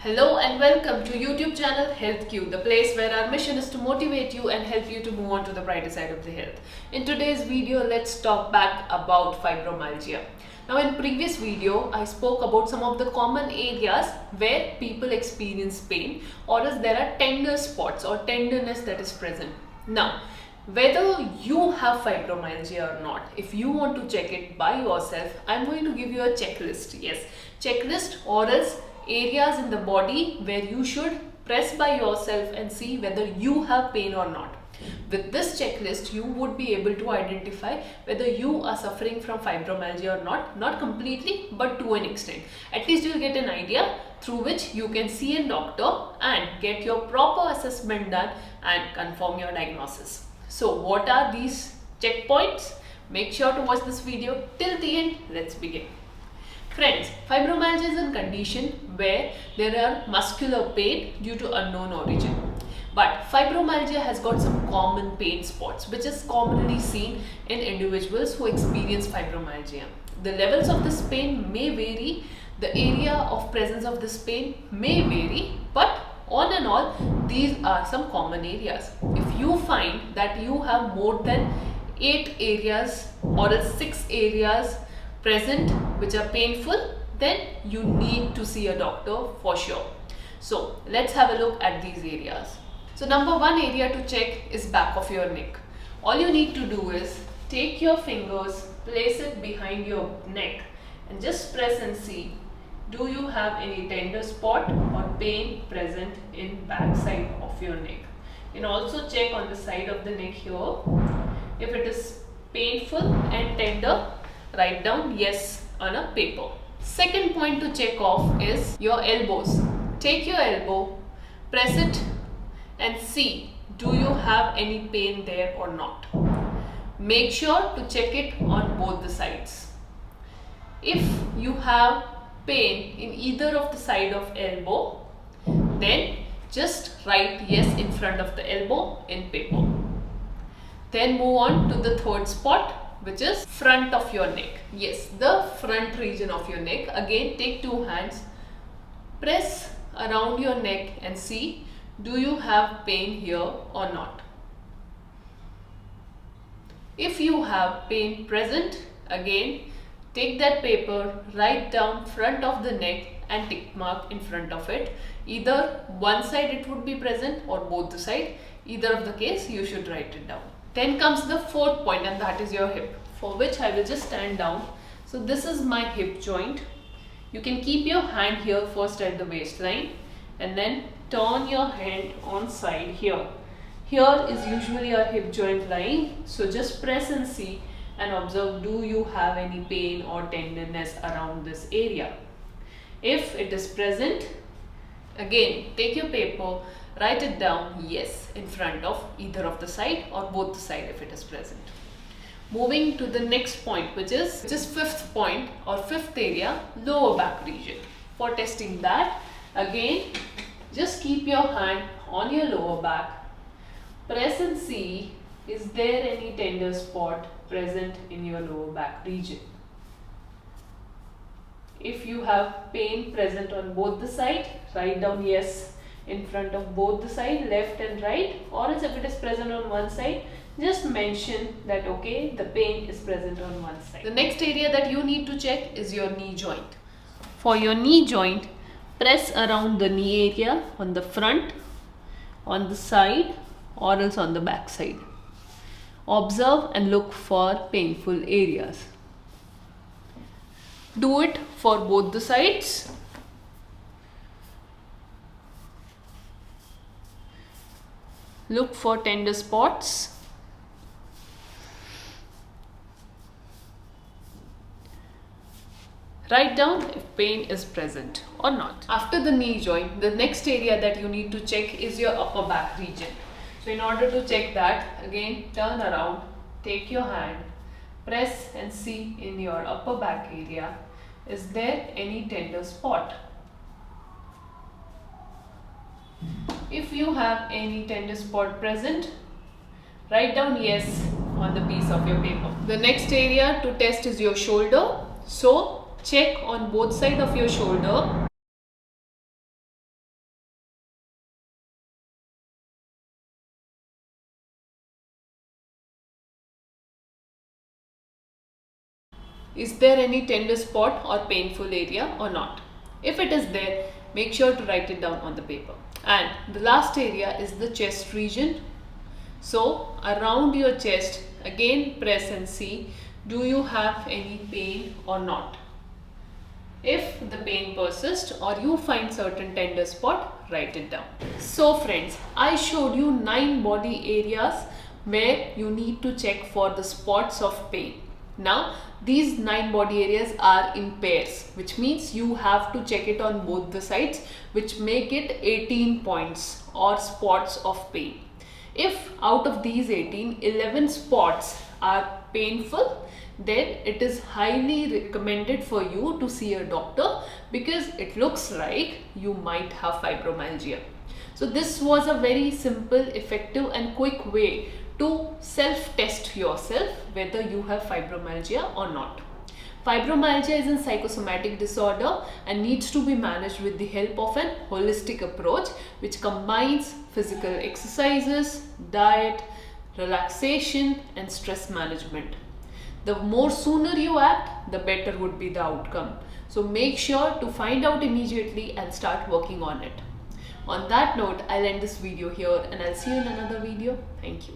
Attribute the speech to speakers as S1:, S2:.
S1: Hello and welcome to YouTube channel HealthQ, the place where our mission is to motivate you and help you to move on to the brighter side of the health. In today's video, let's talk back about fibromyalgia. Now in previous video, I spoke about some of the common areas where people experience pain or else there are tender spots or tenderness that is present. Now, whether you have fibromyalgia or not, if you want to check it by yourself, I'm going to give you a checklist. Yes, checklist or else areas in the body where you should press by yourself and see whether you have pain or not. With this checklist, you would be able to identify whether you are suffering from fibromyalgia or not completely, but to an extent. At least you'll get an idea through which you can see a doctor and get your proper assessment done and confirm your diagnosis. So what are these checkpoints? Make sure to watch this video till the end. Let's begin. Friends, fibromyalgia is a condition where there are muscular pain due to unknown origin. But fibromyalgia has got some common pain spots which is commonly seen in individuals who experience fibromyalgia. The levels of this pain may vary, the area of presence of this pain may vary, but on and all, these are some common areas. If you find that you have more than 8 areas or 6 areas present which are painful, then you need to see a doctor for sure. So let's have a look at these areas. So number one area to check is back of your neck. All you need to do is take your fingers, place it behind your neck and just press and see, do you have any tender spot or pain present in back side of your neck. And also check on the side of the neck here. If it is painful and tender, write down yes on a paper. Second point to check off is your elbows. Take your elbow, press it and see, do you have any pain there or not. Make sure to check it on both the sides. If you have pain in either of the side of elbow, then just write yes in front of the elbow in paper. Then move on to the third spot, which is front of your neck. Yes, the front region of your neck. Again, take two hands, press around your neck and see, do you have pain here or not. If you have pain present, again, take that paper, write down front of the neck and tick mark in front of it. Either one side it would be present or both the side. Either of the case, you should write it down. Then comes the fourth point, and that is your hip, for which I will just stand down. So this is my hip joint. You can keep your hand here first at the waistline and then turn your hand on side here. Here is usually our hip joint lying. So just press and see and observe, do you have any pain or tenderness around this area. If it is present, again take your paper, write it down yes in front of either of the side or both the side if it is present. Moving to the next point, which is fifth point or fifth area, lower back region. For testing that, again just keep your hand on your lower back, press and see, is there any tender spot present in your lower back region. If you have pain present on both the side, write down yes in front of both the side, left and right, or else if it is present on one side, just mention that okay, the pain is present on one side. The next area that you need to check is your knee joint. For your knee joint, press around the knee area on the front, on the side, or else on the back side. Observe and look for painful areas. Do it for both the sides. Look for tender spots. Write down if pain is present or not. After the knee joint, the next area that you need to check is your upper back region. So in order to check that, again turn around, take your hand, press and see in your upper back area, is there any tender spot. If you have any tender spot present, write down yes on the piece of your paper. The next area to test is your shoulder. So check on both sides of your shoulder Is there any tender spot or painful area or not? If it is there, make sure to write it down on the paper. And the last area is the chest region. So around your chest, again press and see, do you have any pain or not? If the pain persists or you find certain tender spot, write it down. So friends, I showed you 9 body areas where you need to check for the spots of pain. Now these 9 body areas are in pairs, which means you have to check it on both the sides, which make it 18 points or spots of pain. If out of these 18, 11 spots are painful, then it is highly recommended for you to see a doctor, because it looks like you might have fibromyalgia. So this was a very simple, effective and quick way to self-test yourself whether you have fibromyalgia or not. Fibromyalgia is a psychosomatic disorder and needs to be managed with the help of an holistic approach which combines physical exercises, diet, relaxation and stress management. The more sooner you act, the better would be the outcome. So make sure to find out immediately and start working on it. On that note, I'll end this video here and I'll see you in another video. Thank you.